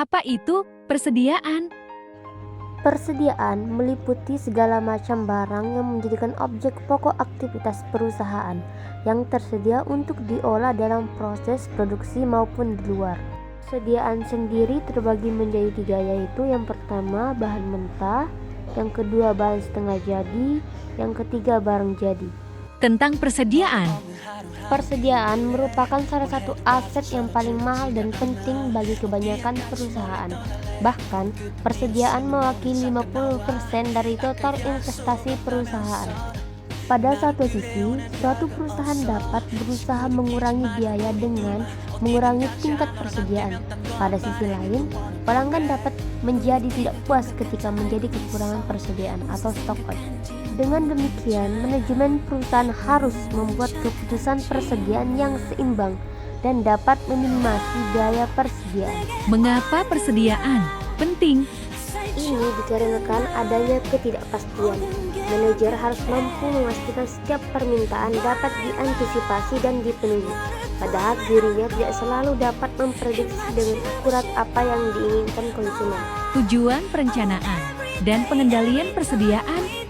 Apa itu persediaan? Persediaan meliputi segala macam barang yang menjadikan objek pokok aktivitas perusahaan yang tersedia untuk diolah dalam proses produksi maupun di luar. Persediaan sendiri terbagi menjadi 3, yaitu yang pertama bahan mentah, yang kedua bahan setengah jadi, yang ketiga barang jadi. Tentang persediaan. Persediaan merupakan salah satu aset yang paling mahal dan penting bagi kebanyakan perusahaan. Bahkan, persediaan mewakili 50% dari total investasi perusahaan. Pada satu sisi, suatu perusahaan dapat berusaha mengurangi biaya dengan mengurangi tingkat persediaan. Pada sisi lain, pelanggan dapat menjadi tidak puas ketika menjadi kekurangan persediaan atau stock out. Dengan demikian, manajemen perusahaan harus membuat keputusan persediaan yang seimbang dan dapat meminimasi biaya persediaan. Mengapa persediaan penting? Ini dikarenakan adanya ketidakpastian. Manajer harus mampu memastikan setiap permintaan dapat diantisipasi dan dipenuhi. Padahal dirinya tidak selalu dapat memprediksi dengan akurat apa yang diinginkan konsumen. Tujuan perencanaan dan pengendalian persediaan.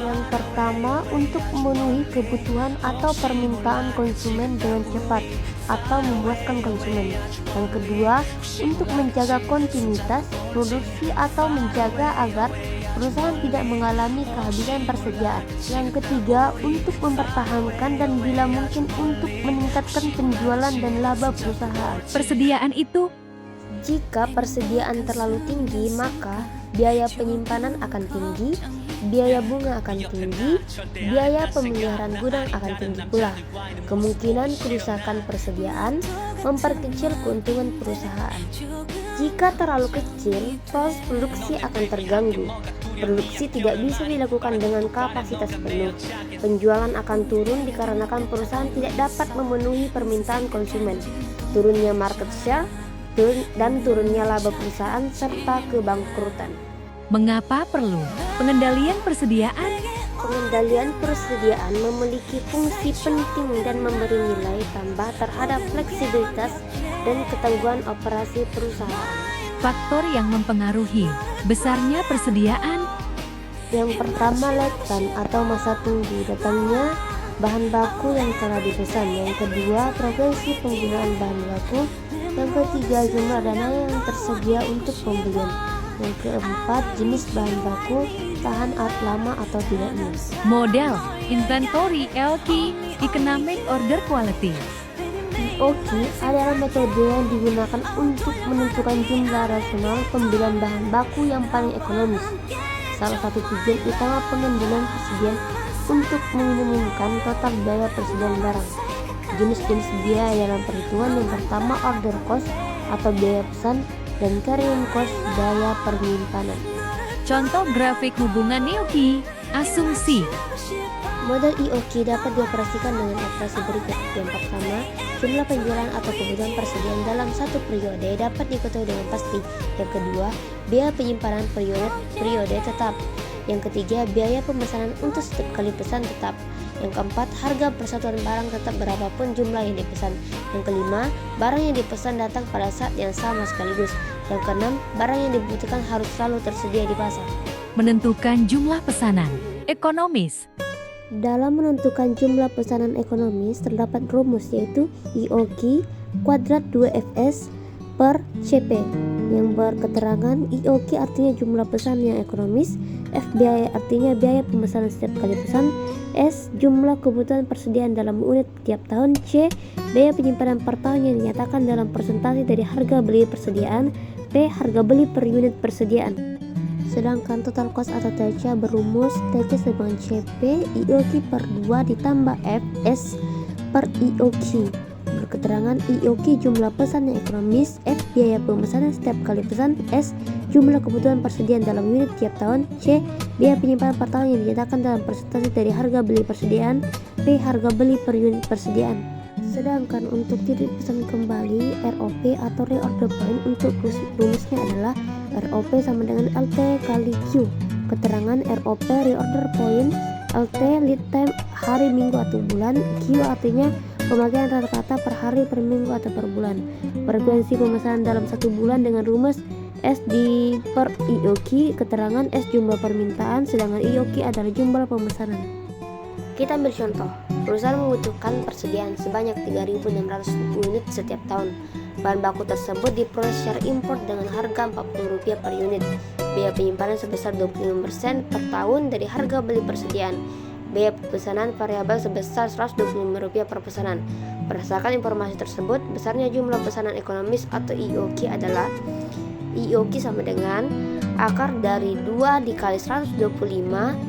Yang pertama, untuk memenuhi kebutuhan atau permintaan konsumen dengan cepat atau memuaskan konsumen. Yang kedua, untuk menjaga kontinuitas produksi atau menjaga agar perusahaan tidak mengalami kehabisan persediaan. Yang ketiga, untuk mempertahankan dan bila mungkin untuk meningkatkan penjualan dan laba perusahaan. Persediaan itu Jika persediaan terlalu tinggi, maka biaya penyimpanan akan tinggi, biaya bunga akan tinggi, biaya pemeliharaan gudang akan tinggi pula. Kemungkinan kerusakan persediaan memperkecil keuntungan perusahaan. Jika terlalu kecil, proses produksi akan terganggu. Produksi tidak bisa dilakukan dengan kapasitas penuh. Penjualan akan turun dikarenakan perusahaan tidak dapat memenuhi permintaan konsumen. Turunnya market share dan turunnya laba perusahaan serta kebangkrutan. mengapa perlu pengendalian persediaan? Pengendalian persediaan memiliki fungsi penting dan memberi nilai tambah terhadap fleksibilitas dan ketangguhan operasi perusahaan. Faktor yang mempengaruhi besarnya persediaan. Yang pertama, lead time atau masa tunggu datangnya bahan baku yang telah dipesan. Yang kedua, frekuensi penggunaan bahan baku. Yang ketiga, jumlah dana yang tersedia untuk pembelian. Yang keempat, jenis bahan baku, tahan lama atau tidaknya. Model, inventory, EOQ, economic order quality. EOQ adalah metode yang digunakan untuk menentukan jumlah rasional pembelian bahan baku yang paling ekonomis. Salah satu tujuan utama pengendalian persediaan untuk meminimumkan total biaya persediaan barang. Jenis-jenis biaya dalam perhitungan yang pertama order cost atau biaya pesan dan carrying cost biaya penyimpanan. Contoh grafik hubungan EOQ, asumsi. Model EOQ dapat dioperasikan dengan operasi berikut. Yang pertama, jumlah penjualan atau kebutuhan persediaan dalam satu periode dapat diketahui dengan pasti. Yang kedua, biaya penyimpanan periode tetap. Yang ketiga, biaya pemesanan untuk setiap kali pesan tetap. Yang keempat, harga persatuan barang tetap berapapun jumlah yang dipesan. Yang kelima, barang yang dipesan datang pada saat yang sama sekaligus. Yang keenam, barang yang dibutuhkan harus selalu tersedia di pasar. Menentukan jumlah pesanan ekonomis. Dalam menentukan jumlah pesanan ekonomis terdapat rumus, yaitu EOQ kuadrat 2Fs per CP yang berketerangan EOQ artinya jumlah pesan yang ekonomis, F biaya artinya biaya pemesanan setiap kali pesan, S jumlah kebutuhan persediaan dalam unit tiap tahun, C biaya penyimpanan per tahun yang dinyatakan dalam persentase dari harga beli persediaan, P harga beli per unit persediaan. Sedangkan total cost atau TC berumus TC sama CP EOQ per 2 ditambah Fs per EOQ. Berketerangan EOQ jumlah pesan yang ekonomis, F biaya pemesanan setiap kali pesan, S jumlah kebutuhan persediaan dalam unit tiap tahun, C biaya penyimpanan per tahun yang dinyatakan dalam persentase dari harga beli persediaan, P harga beli per unit persediaan. Sedangkan untuk titik pesan kembali ROP atau reorder point untuk rumusnya adalah ROP sama dengan LT kali Q. Keterangan ROP reorder point, LT lead time hari, minggu atau bulan, Q artinya Pemakaian rata-rata per hari, per minggu, atau per bulan. Frekuensi pemesanan dalam 1 bulan dengan rumus S di per IOQ, keterangan S jumlah permintaan, sedangkan IOQ adalah jumlah pemesanan. Kita ambil contoh, perusahaan membutuhkan persediaan sebanyak 3.600 unit setiap tahun. Bahan baku tersebut diperoleh secara impor dengan harga Rp40 per unit. Biaya penyimpanan sebesar 25% per tahun dari harga beli persediaan. Biaya pesanan variabel sebesar Rp125 per pesanan. Berdasarkan informasi tersebut, besarnya jumlah pesanan ekonomis atau IOQ adalah IOQ sama dengan akar dari 2 dikali 125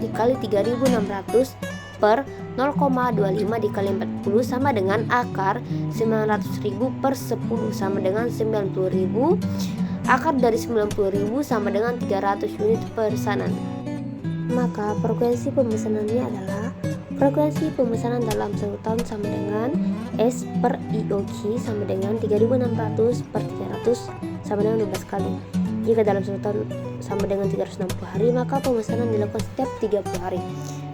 dikali 3.600 per 0,25 dikali 40 sama dengan akar 900.000 per 10 sama dengan 90.000. Akar dari 90.000 sama dengan 300 unit pesanan. Maka frekuensi pemesanannya adalah frekuensi pemesanan dalam 1 tahun sama dengan S per IOQ sama dengan 3.600 per 300 sama dengan 12 kali. Jika dalam 1 tahun sama dengan 360 hari, maka pemesanan dilakukan setiap 30 hari.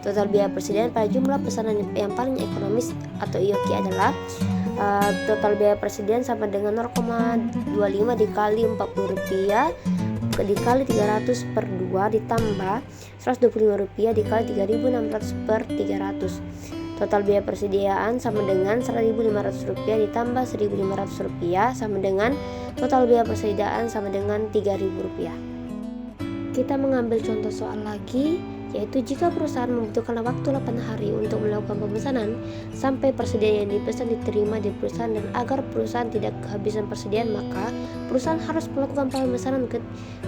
Total biaya persediaan pada jumlah pesanan yang paling ekonomis atau IOQ adalah total biaya persediaan sama dengan 0,25 dikali Rp40 dikali 300 per 2 ditambah Rp125 dikali 3.600 per 300. Total biaya persediaan sama dengan Rp1.500 ditambah Rp1.500 sama dengan total biaya persediaan sama dengan Rp3.000. Kita mengambil contoh soal lagi, yaitu jika perusahaan membutuhkan waktu 8 hari untuk melakukan pemesanan sampai persediaan yang dipesan diterima di perusahaan, dan agar perusahaan tidak kehabisan persediaan, maka perusahaan harus melakukan pemesanan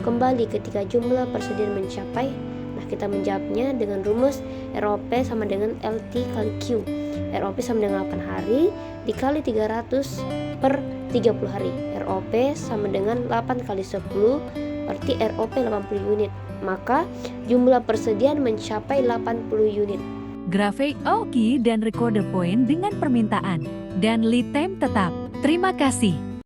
kembali ketika jumlah persediaan mencapai. Nah, kita menjawabnya dengan rumus ROP sama dengan LT kali Q. ROP sama dengan 8 hari dikali 300 per 30 hari. ROP sama dengan 8 kali 10 berarti ROP 80 unit. Maka jumlah persediaan mencapai 80 unit. Grafik IOQ dan recorder point dengan permintaan dan lead time tetap. Terima kasih.